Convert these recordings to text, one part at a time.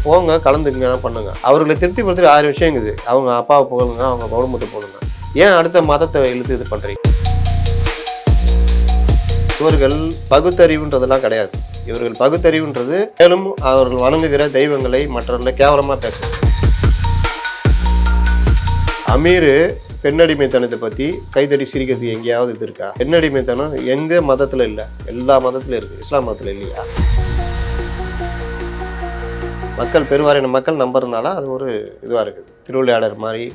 போங்க, கலந்துங்க, பண்ணுங்க. அவர்களை திருப்திப்படுத்தி 1000 விஷயம் இருக்குது. அவங்க அப்பாவை புகழுங்க, அவங்க குடும்பத்தை புகழுங்க. ஏன் அடுத்த மதத்தை இழுத்து இது பண்றீங்க? இவர்கள் பகுத்தறிவுன்றதெல்லாம் கிடையாது. இவர்கள் பகுத்தறிவுன்றது மேலும் அவர்கள் வணங்குகிற தெய்வங்களை மற்றவர்களை கேவலமா பேசுறது. அமீரு பெண்ணடிமைத்தனத்தை பற்றி கைதடி சிரிக்கிறது எங்கேயாவது இது இருக்கா? பெண்ணடிமைத்தனம் எங்க மதத்தில் இல்லை, எல்லா மதத்திலும் இருக்குது. இஸ்லாம் மதத்தில் இல்லையா? மக்கள் பெருவாரியான மக்கள் நம்புறதுனால அது ஒரு இதுவாக இருக்குது. திருவிளையாடர் மாதிரி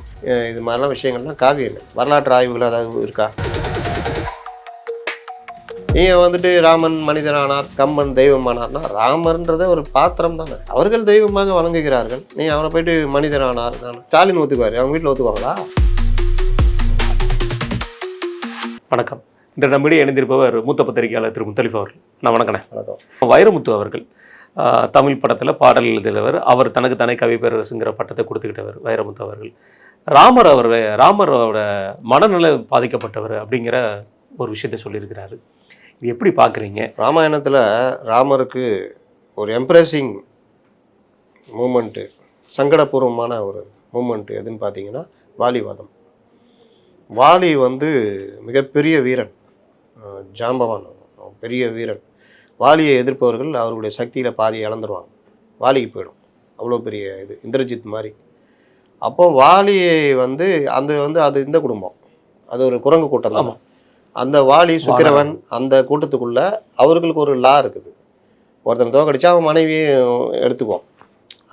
இது மாதிரிலாம் விஷயங்கள்லாம் காவியம். வரலாற்று ஆய்வுகள் அதாவது இருக்கா? நீங்கள் வந்துட்டு ராமன் மனிதனானார், கம்பன் தெய்வமானார்னா ராமர்ன்றத ஒரு பாத்திரம் தானே. அவர்கள் தெய்வமாக வணங்குகிறார்கள். நீங்கள் அவனை போயிட்டு மனிதனானார் ஸ்டாலின் ஒத்துக்குவார், அவங்க வீட்டில் ஒத்துக்குவாங்களா? வணக்கம். இன்று நம்மிடையே இணைந்திருப்பவர் மூத்த பத்திரிகையாளர் திரு முத்தலிஃப் அவர்கள். நான் வணக்கண்ணே. வணக்கம். வைரமுத்து அவர்கள் தமிழ் படத்தில் பாடல் எழுதியவர். அவர் தனக்கு தானே கவி பேரரசுங்கிற பட்டத்தை கொடுத்துக்கிட்டவர் வைரமுத்து அவர்கள். ராமரோட மனநல பாதிக்கப்பட்டவர் அப்படிங்கிற ஒரு விஷயத்தை சொல்லியிருக்கிறாரு. இது எப்படி பார்க்குறீங்க? ராமாயணத்தில் ராமருக்கு ஒரு எம்ப்ரெசிங் மூமெண்ட்டு, சங்கடபூர்வமான ஒரு மூமெண்ட்டு எதுன்னு பார்த்தீங்கன்னா வாலிவாதம். வாலி வந்து மிகப்பெரிய வீரன், ஜாம்பவான், பெரிய வீரன். வாலியை எதிர்ப்பவர்கள் அவர்களுடைய சக்தியில் பாதியை இழந்துருவாங்க. வாலிக்கு போயிடும். அவ்வளோ பெரிய இது இந்திரஜித் மாதிரி. அப்போ வாலியை அது இந்த குடும்பம், அது ஒரு குரங்கு கூட்டம் தான். அந்த வாலி சுக்கிரவன் அந்த கூட்டத்துக்குள்ள அவர்களுக்கு ஒரு லா இருக்குது. ஒருத்தன் தோக்கடிச்சா அவன் மனைவியும் எடுத்துக்குவோம்.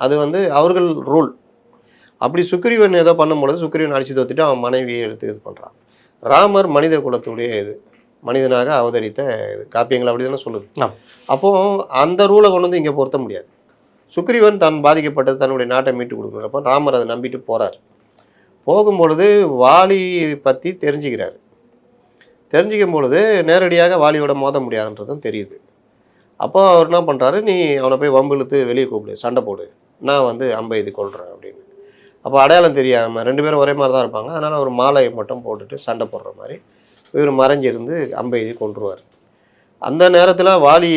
அது அவர்கள் ரூல். அப்படி சுக்ரீவன் ஏதோ பண்ணும்பொழுது சுக்ரீவன் அடித்து தோத்துட்டு அவன் மனைவியை எடுத்து இது பண்ணுறான். ராமர் மனித குலத்துடைய இது மனிதனாக அவதரித்த இது காப்பியங்கள் அப்படி தானே சொல்லுது. அப்போது அந்த ரூலை கொண்டு வந்து இங்கே பொருத்த முடியாது. சுக்ரீவன் தான் பாதிக்கப்பட்டது தன்னுடைய நாட்டை மீட்டு கொடுக்குறப்போ ராமர் அதை நம்பிட்டு போகிறார். போகும்பொழுது வாலி பற்றி தெரிஞ்சுக்கிறார். தெரிஞ்சிக்கும் பொழுது நேரடியாக வாலியோட மோத முடியாதுன்றதும் தெரியுது. அப்போ அவர் என்ன பண்ணுறாரு, நீ அவனை போய் வம்பு இழுத்து வெளியே கூப்பிடு, சண்டை போடு, நான் அம்பை இது கொள்கிறேன் அப்படின்னு. அப்போ அடையாளம் தெரியாமல் 2 பேரும் ஒரே மாதிரி தான் இருப்பாங்க. அதனால் ஒரு மாலையை மட்டும் போட்டுட்டு சண்டை போடுற மாதிரி இவர் மறைஞ்சிருந்து அம்பை இது கொன்றுவார். அந்த நேரத்தில் வாலி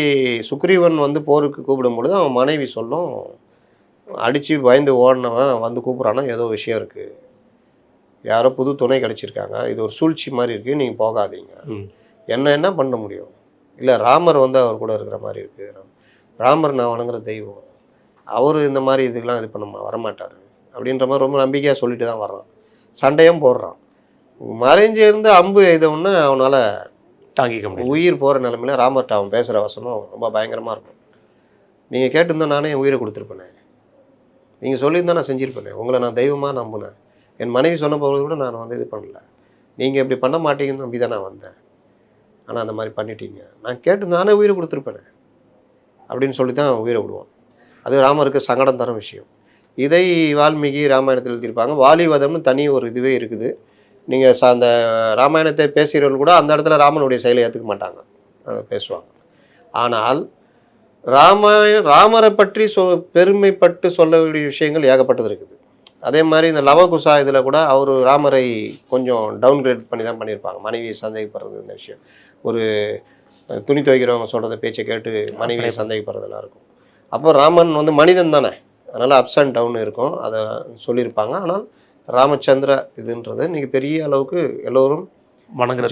சுக்ரீவன் போருக்கு கூப்பிடும் பொழுது அவன் மனைவி சொல்லும், அடித்து பயந்து ஓடினவன் கூப்பிட்றான்னா ஏதோ விஷயம் இருக்குது, யாரோ புது துணை கிடச்சிருக்காங்க, இது ஒரு சூழ்ச்சி மாதிரி இருக்குது, நீங்கள் போகாதீங்க. என்ன பண்ண முடியும்? இல்லை ராமர் அவர் கூட இருக்கிற மாதிரி இருக்குது, ராமர் நான் வணங்குற தெய்வம், அவர் இந்த மாதிரி இதுக்கெலாம் இது பண்ண வரமாட்டார் அப்படின்ற மாதிரி ரொம்ப நம்பிக்கையாக சொல்லிட்டு தான் வர்றான். சண்டையும் போடுறான். மறைஞ்சு இருந்து அம்பு எய்தவுன்னு அவனால் தாங்கிக்க முடியும். உயிர் போகிற நிலைமையில ராமர்கிட்ட அவன் பேசுகிற வசனம் ரொம்ப பயங்கரமாக இருக்கும். நீங்கள் கேட்டிருந்தா நானே என் உயிரை கொடுத்துருப்பேனே, நீங்கள் சொல்லியிருந்தா நான் செஞ்சுருப்பேனே, உங்களை நான் தெய்வமாக நம்பினேன், என் மனைவி சொன்ன போது கூட நான் இது பண்ணல, நீங்கள் இப்படி பண்ண மாட்டீங்கன்னு நம்பி தான் நான் வந்தேன், ஆனால் அந்த மாதிரி பண்ணிட்டீங்க, நான் கேட்டு நானே உயிரை கொடுத்துருப்பேனே அப்படின்னு சொல்லி தான் உயிரை விடுவான். அது ராமருக்கு சங்கடம் தரும் விஷயம். இதை வால்மீகி ராமாயணத்தில் எழுதியிருப்பாங்க. வாலிவதம்னு தனி ஒரு இதுவே இருக்குது. நீங்கள் அந்த ராமாயணத்தை பேசுகிறவர்கள் கூட அந்த இடத்துல ராமனுடைய செயலை ஏற்றுக்க மாட்டாங்க, பேசுவாங்க. ஆனால் ராமரை பற்றி பெருமைப்பட்டு சொல்ல வேண்டிய விஷயங்கள் ஏகப்பட்டது இருக்குது. அதே மாதிரி இந்த லவகுசா இதில் கூட அவர் ராமரை கொஞ்சம் டவுன்கிரேட் பண்ணி தான் பண்ணியிருப்பாங்க. மனைவியை சந்தேகப்படுறது இந்த விஷயம், ஒரு துணி துவைக்கிறவங்க சொல்கிறத பேச்சை கேட்டு மனைவியை சந்தேகப்படுறதெல்லாம் இருக்கும். அப்போ ராமன் மனிதன் தானே, அதனால் அப்ஸ் அண்ட் டவுன் இருக்கும், அதை சொல்லியிருப்பாங்க. ஆனால் ராமச்சந்திர இதுன்றது இன்றைக்கி பெரிய அளவுக்கு எல்லோரும்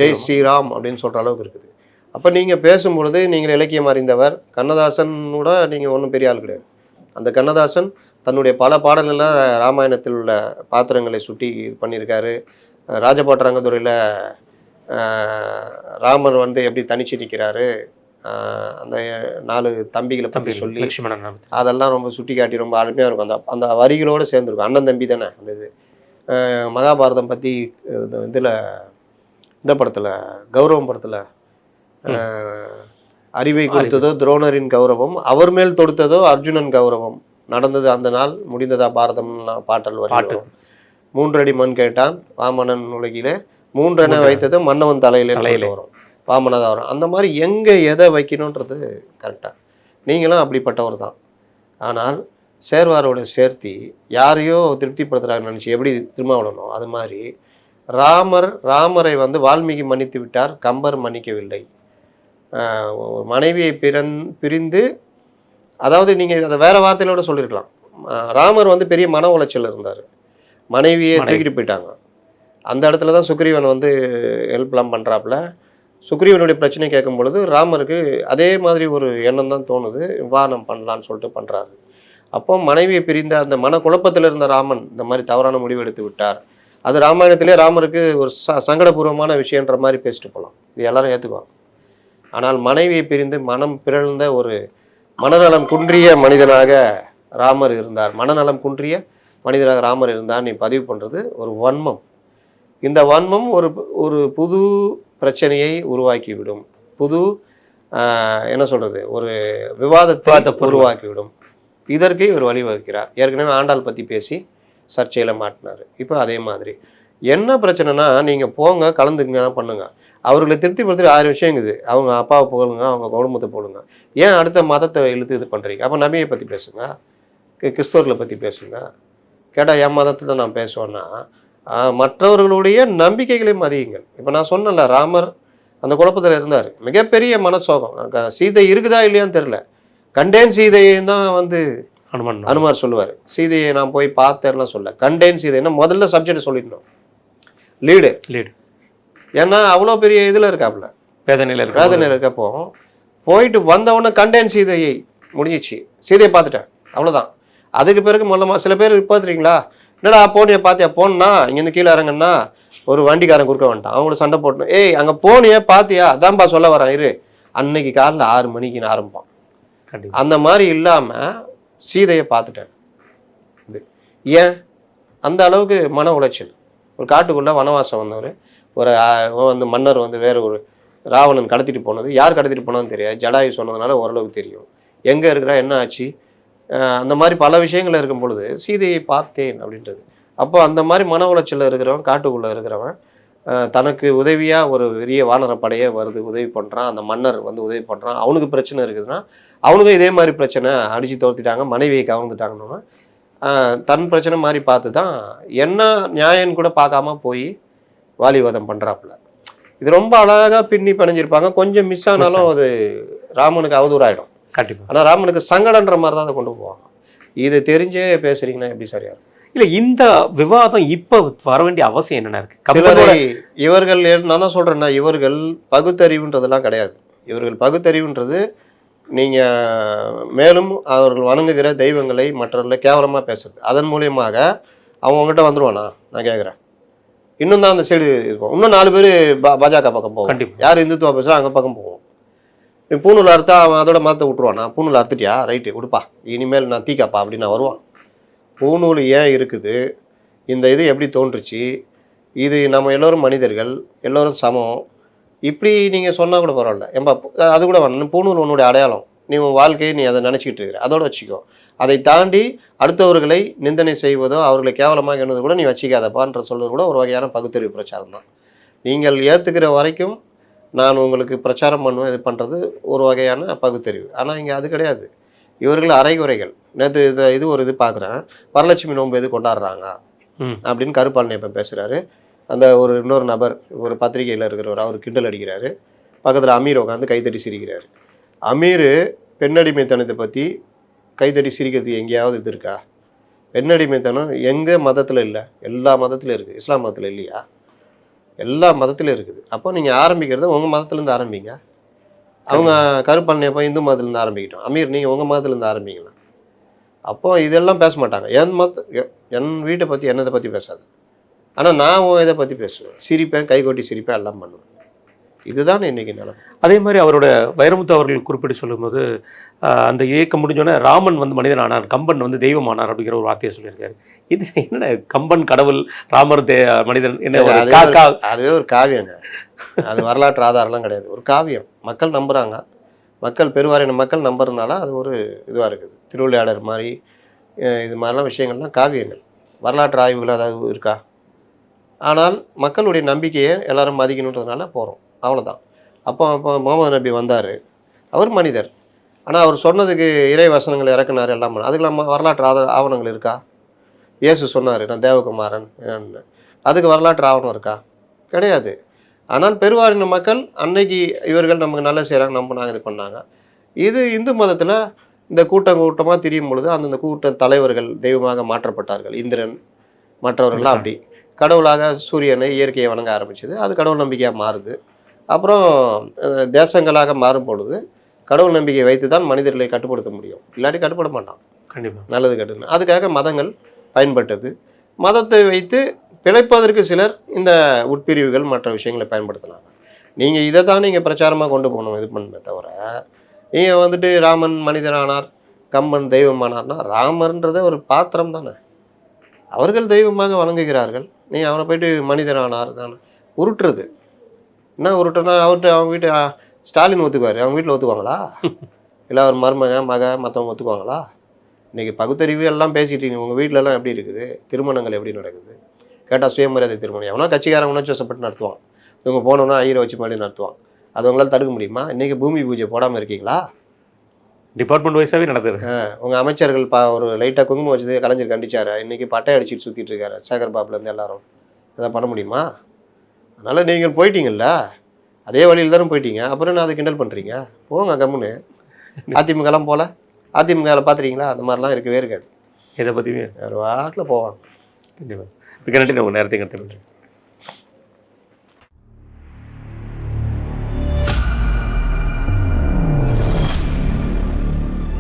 ஜெய் ஸ்ரீராம் அப்படின்னு சொல்கிற அளவுக்கு இருக்குது. அப்போ நீங்கள் பேசும்பொழுது நீங்கள் இலக்கியம் அறிந்தவர். கண்ணதாசனோட நீங்கள் ஒன்றும் பெரிய ஆள் கிடையாது. அந்த கண்ணதாசன் தன்னுடைய பல பாடல்களில் ராமாயணத்தில் உள்ள பாத்திரங்களை சுட்டி இது பண்ணியிருக்காரு. ராஜபாட்டரங்கத்துறையில் ராமர் எப்படி தனிச்சு நிற்கிறாரு, அந்த 4 தம்பிகளை பற்றி சொல்லி அதெல்லாம் ரொம்ப சுட்டி காட்டி ரொம்ப அருமையாக இருக்கும். அந்த வரிகளோடு சேர்ந்துருக்கும். அண்ணன் தம்பி தானே அந்த இது. மகாபாரதம் பற்றி இந்த படத்தில் கௌரவம் படத்தில் அறிவை கொடுத்ததோ துரோணரின் கௌரவம், அவர் மேல் தொடுத்ததோ அர்ஜுனன் கௌரவம், நடந்தது அந்த நாள் முடிந்ததா பாரதம்னா பாட்டல் வரும். 3 அடி மண் கேட்டான் வாமனன் உலகிலே, 3 என வைத்தது மன்னவன் தலையிலே வரும், வாமனதாக வரும். அந்த மாதிரி எங்கே எதை வைக்கணுன்றது கரெக்டாக. நீங்களும் அப்படிப்பட்டவர் தான். ஆனால் சேர்வாரோட சேர்த்தி யாரையோ திருப்திப்படுத்துகிறாருன்னு நினச்சி எப்படி திருமாவளவனோ அது மாதிரி ராமரை வால்மீகி மன்னித்து விட்டார், கம்பர் மன்னிக்கவில்லை. மனைவியை பிரிந்து, அதாவது நீங்கள் அதை வேறு வார்த்தையிலோட சொல்லியிருக்கலாம், ராமர் வந்து பெரிய மன உளைச்சல் இருந்தார். மனைவியை தூக்கிட்டு போயிட்டாங்க. அந்த இடத்துல தான் சுக்ரீவன் வந்து ஹெல்ப்லாம் பண்ணுறாப்புல. சுக்ரீவனுடைய பிரச்சனை கேட்கும் பொழுது ராமருக்கு அதே மாதிரி ஒரு எண்ணம் தான் தோணுது. வா நம்ம பண்ணலான்னு சொல்லிட்டு பண்ணுறாரு. அப்போ மனைவியை பிரிந்த அந்த மன குழப்பத்தில் இருந்த ராமன் இந்த மாதிரி தவறான முடிவு எடுத்து விட்டார். அது ராமாயணத்திலே ராமருக்கு ஒரு சங்கடபூர்வமான விஷயன்ற மாதிரி பேசிட்டு போகலாம். இது எல்லாரும் ஏற்றுக்குவாங்க. ஆனால் மனைவியை பிரிந்து மனம் பிறழ்ந்த ஒரு மனநலம் குன்றிய மனிதனாக ராமர் இருந்தார். மனநலம் குன்றிய மனிதனாக ராமர் இருந்தார். நீ பதிவு பண்ணுறது ஒரு வன்மம். இந்த வன்மம் ஒரு ஒரு புது பிரச்சனையை உருவாக்கிவிடும். புது என்ன சொல்கிறது, ஒரு விவாதத்தை உருவாக்கிவிடும். இதற்கு இவர் வழிவகுக்கிறார். ஏற்கனவே ஆண்டாள் பற்றி பேசி சர்ச்சையில் மாட்டினார். இப்போ அதே மாதிரி என்ன பிரச்சனைனா, நீங்கள் போங்க, கலந்துங்க, பண்ணுங்க. அவர்களை திருப்திப்படுத்துகிற 1000 விஷயம் இருக்குது. அவங்க அப்பாவை புகழுங்க, அவங்க குடும்பத்தை போடுங்க. ஏன் அடுத்த மதத்தை இழுத்து இது பண்ணுறீங்க? அப்போ நபியை பற்றி பேசுங்க, கிறிஸ்தவர்களை பற்றி பேசுங்க. கேட்டால் என் மதத்தை தான் நான் பேசுவேன்னா, மற்றவர்களுடைய நம்பிக்கைகளை மதியுங்கள். இப்போ நான் சொன்னேன்ல, ராமர் அந்த குழப்பத்தில் இருந்தார். மிகப்பெரிய மனசோகம். சீதை இருக்குதா இல்லையான்னு தெரில. கண்டேன் சீதையும் தான் வந்து அனுமார் சொல்லுவார். சீதையை நான் போய் பார்த்தேன்லாம் சொல்ல, கண்டேன் சீதைன்னா முதல்ல சப்ஜெக்ட் சொல்லிடணும். லீடு. ஏன்னா அவ்வளோ பெரிய இதில் இருக்காப்புல, வேதனையில் இருக்கப்போ போயிட்டு வந்தவொடனே கண்டேன் சீதையை முடிஞ்சிச்சு. சீதையை பார்த்துட்டேன், அவ்வளோதான். அதுக்கு பிறகு சில பேர் பார்த்துறீங்களா, என்னடா போனியை பார்த்தியா? போனா இங்கேருந்து கீழே இறங்கன்னா ஒரு வண்டிக்காரன் குறுக்க வந்துட்டான். அவங்கள சண்டை போட்டணும். ஏய் அங்கே போனியே பார்த்தியா? அதான்பா சொல்ல வரான் இரு. அன்னைக்கு காலைல 6 மணிக்கு ஆரம்பிப்பான். அந்த மாதிரி இல்லாமல் சீதையை பார்த்துட்டேன். இது ஏன் அந்த அளவுக்கு மன உளைச்சல்? ஒரு காட்டுக்குள்ளே வனவாசம் வந்தவர், ஒரு வந்து மன்னர் வந்து வேற ஒரு ராவணன் கடத்திட்டு போனது, யார் கடத்திட்டு போனதுன்னு தெரியாது. ஜடாயு சொன்னதுனால ஓரளவுக்கு தெரியும் எங்கே இருக்கிறா, என்ன ஆச்சு, அந்த மாதிரி பல விஷயங்கள் இருக்கும் பொழுது சீதையை பார்த்தேன் அப்படின்றது. அப்போ அந்த மாதிரி மன உளைச்சலில் இருக்கிறவன், காட்டுக்குள்ளே இருக்கிறவன், தனக்கு உதவியாக ஒரு பெரிய வானரப்படையே வருது, உதவி பண்ணுறான். அந்த மன்னர் வந்து உதவி பண்ணுறான். அவனுக்கு பிரச்சனை இருக்குதுன்னா அவனுக்கும் இதே மாதிரி பிரச்சனை, அடித்து தோர்த்திட்டாங்க, மனைவியை கவர்ந்துட்டாங்கன்னா தன் பிரச்சனை மாதிரி பார்த்து தான் என்ன நியாயம்னு கூட பார்க்காம போய் வாலிவாதம் பண்ணுறாப்புல. இது ரொம்ப அழகாக பின்னி பிணைஞ்சிருப்பாங்க. கொஞ்சம் மிஸ் ஆனாலும் அது ராமனுக்கு அவதூறாயிடும். கண்டிப்பாக. ஆனால் ராமனுக்கு சங்கடன்ற மாதிரி தான் அதை கொண்டு போவாங்க. இது தெரிஞ்சே பேசுறீங்கன்னா எப்படி சரியா இருக்கும்? இல்லை, இந்த விவாதம் இப்போ வர வேண்டிய அவசியம் என்னென்ன இருக்கு? இவர்கள் நான் தான் சொல்கிறேன்னா, இவர்கள் பகுத்தறிவுன்றதெல்லாம் கிடையாது. இவர்கள் பகுத்தறிவுன்றது நீங்கள் மேலும் அவர்கள் வணங்குகிற தெய்வங்களை மற்றவர்களை கேவலமாக பேசுறது. அதன் மூலியமாக அவங்ககிட்ட வந்துடுவானா நான் கேட்குறேன். இன்னும் தான் அந்த சைடு இருக்கும். இன்னும் 4 பேர் பாஜக பக்கம் போவோம். யார் இந்துத்துவா பேசுகிறா அங்கே பக்கம் போவோம். நீ பூணூல் அறுத்தா அவன் அதோட மதத்தை விட்டுருவான். நான் பூணூல் அறுத்துட்டியா, ரைட்டு விடுப்பா, இனிமேல் நான் தீக்காப்பா அப்படின்னு நான் வருவான். பூணூல் ஏன் இருக்குது, இந்த இது எப்படி தோன்றுச்சு, இது நம்ம எல்லோரும் மனிதர்கள், எல்லோரும் சமம், இப்படி நீங்கள் சொன்னால் கூட பரவாயில்ல. ஏன்பா அது கூட வேணும். பூணூல் உன்னுடைய அடையாளம், நீ உன் வாழ்க்கையை நீ அதை நினச்சிக்கிட்டு இருக்கிற, அதோட வச்சுக்கோ. அதை தாண்டி அடுத்தவர்களை நிந்தனை செய்வதோ அவர்களை கேவலமாக எண்ணுவதோ கூட நீ வச்சிக்காதப்பான்ற சொல்வது கூட ஒரு வகையான பகுத்தறிவு பிரச்சாரம் தான். நீங்கள் ஏற்றுக்கிற வரைக்கும் நான் உங்களுக்கு பிரச்சாரம் பண்ணுவேன், இது பண்ணுறது ஒரு வகையான பகுத்தறிவு. ஆனால் இங்கே அது கிடையாது. இவர்கள் அரைகுறைகள். நேற்று இது ஒரு இது பார்க்குறேன், வரலட்சுமி நோன்பு எது கொண்டாடுறாங்க அப்படின்னு கருப்பாளன் இப்போ பேசுகிறாரு. அந்த ஒரு இன்னொரு நபர், ஒரு பத்திரிகையில் இருக்கிறவர், அவர் கிண்டல் அடிக்கிறாரு. பக்கத்தில் அமீர் உட்காந்து கைத்தட்டி சிரிக்கிறாரு. அமீர் பெண்ணடிமைத்தனத்தை பற்றி கைத்தட்டி சிரிக்கிறதுக்கு எங்கேயாவது இது இருக்கா? பெண்ணடிமைத்தனம் எங்கள் மதத்தில் இல்லை, எல்லா மதத்திலும் இருக்குது. இஸ்லாம் மதத்தில் இல்லையா? எல்லா மதத்திலும் இருக்குது. அப்போ நீங்கள் ஆரம்பிக்கிறது உங்கள் மதத்துலேருந்து ஆரம்பிங்க. அவங்க கருப்பண்ணை போய் இந்து மதத்துலேருந்து ஆரம்பிக்கிட்டோம். அமீர் நீங்கள் உங்கள் மதத்துலேருந்து ஆரம்பிங்களா? அப்போ இதெல்லாம் பேச மாட்டாங்க. என் வீட்டை பற்றி என்னதை பற்றி பேசாது. ஆனால் நான் இதை பற்றி பேசுவேன், சிரிப்பேன், கை கொட்டி சிரிப்பேன், எல்லாம் பண்ணுவேன். இதுதான் இன்னைக்கு நிலைமை. அதே மாதிரி அவரோட வைரமுத்து அவர்கள் குறிப்பிட்டு சொல்லும்போது, அந்த இயக்கம் முடிஞ்சோடனே ராமன் வந்து மனிதன் ஆனார், கம்பன் வந்து தெய்வம் ஆனார் அப்படிங்கிற ஒரு வார்த்தையை சொல்லியிருக்காரு. இது என்ன, கம்பன் கடவுள், ராமர் மனிதன், என்ன? அதுவே ஒரு காவியங்க. அது வரலாற்று ஆதாரம்லாம் கிடையாது, ஒரு காவியம். மக்கள் நம்புகிறாங்க, மக்கள் பெருவாரியான மக்கள் நம்புறதுனால அது ஒரு இதுவாக இருக்குது. திருவிளையாடர் மாதிரி இது மாதிரிலாம் விஷயங்கள்லாம் காவியங்கள். வரலாற்று ஆய்வுகள் அதாவது இருக்கா? ஆனால் மக்களுடைய நம்பிக்கையை எல்லாரும் மதிக்கணுன்றதுனால போகிறோம், அவ்வளோதான். அப்போ முகமது நபி வந்தார், அவர் மனிதர். ஆனால் அவர் சொன்னதுக்கு இறை வசனங்கள் இறக்குனார், எல்லாம் பண்ணார். அதுக்கு வரலாற்று ஆவணங்கள் இருக்கா? இயேசு சொன்னார் நான் தேவகுமாரன், அதுக்கு வரலாற்று ஆவணம் இருக்கா? கிடையாது. ஆனால் பெருவாரின மக்கள் அன்னைக்கு இவர்கள் நமக்கு நல்லா செய்கிறாங்க, நம்பினாங்க, இது பண்ணாங்க. இது இந்து மதத்தில் இந்த கூட்டமாக திரியும் பொழுது அந்தந்த கூட்ட தலைவர்கள் தெய்வமாக மாற்றப்பட்டார்கள். இந்திரன் மற்றவர்கள்லாம் அப்படி கடவுளாக சூரியனை இயற்கையை வணங்க ஆரம்பிச்சது. அது கடவுள் நம்பிக்கையாக மாறுது. அப்புறம் தேசங்களாக மாறும் பொழுது கடவுள் நம்பிக்கை வைத்து தான் மனிதர்களை கட்டுப்படுத்த முடியும். இல்லாட்டி கட்டுப்பட மாட்டான். கண்டிப்பாக. நல்லது கெட்டது அதுக்காக மதங்கள் பயன்பட்டது. மதத்தை வைத்து பிழைப்பதற்கு சிலர் இந்த உட்பிரிவுகள் மற்ற விஷயங்களை பயன்படுத்தினாங்க. நீங்கள் இதை தான் நீங்கள் பிரச்சாரமாக கொண்டு போகணும், இது பண்ணுமே தவிர நீங்கள் வந்துட்டு ராமன் மனிதனானார், கம்பன் தெய்வமானார்னா ராமர்ன்றத ஒரு பாத்திரம் தானே. அவர்கள் தெய்வமாக வணங்குகிறார்கள். நீங்கள் அவனை போயிட்டு மனிதனானார் தானே உருட்டுறது. என்ன உருட்டுனா அவர்கிட்ட அவங்க வீட்டு ஸ்டாலின் ஒத்துக்குவார், அவங்க வீட்டில் ஒத்துக்குவாங்களா? இல்லை அவர் மக மற்றவங்க ஒத்துக்குவாங்களா? இன்றைக்கி பகுத்தறிவு எல்லாம் பேசிட்டீங்க. உங்கள் வீட்டிலலாம் எப்படி இருக்குது? திருமணங்கள் எப்படி நடக்குது? கேட்டால் சுயமரியாதை திருமணம். எவனா கட்சிக்காரன் உணர்ச்சி வசப்பட்டு நடத்துவான். இவங்க போனோன்னா ஐயரை வச்சு மாதிரி நடத்துவான். அது உங்களால் தடுக்க முடியுமா? இன்றைக்கி பூமி பூஜை போடாமல் இருக்கீங்களா? டிபார்ட்மெண்ட் வைஸாகவே நடக்குது. உங்கள் அமைச்சர்கள் ஒரு லைட்டாக குங்குமம் வச்சது கலைஞர் கண்டிச்சாரு. இன்றைக்கி பட்டை அடிச்சுட்டு சுற்றிட்டு இருக்காரு சேகர் பாபுலேருந்து எல்லாரும். எதாவது பண்ண முடியுமா? அதனால் நீங்கள் போயிட்டீங்கல்ல, அதே வழியில் தானே போயிட்டீங்க. அப்புறம் என்ன அதை கிண்டல் பண்ணுறீங்க? போங்க கம்முன்னு. அதிமுகலாம் போகல. அதிமுகவில் பார்த்துறீங்களா? அந்த மாதிரிலாம் இருக்கவே இருக்காது. இதை பற்றியுமே வேறு வாட்டில் போவாங்க. கண்டிப்பாக. மிக நன்றி. நான் நேரத்தை கருத்து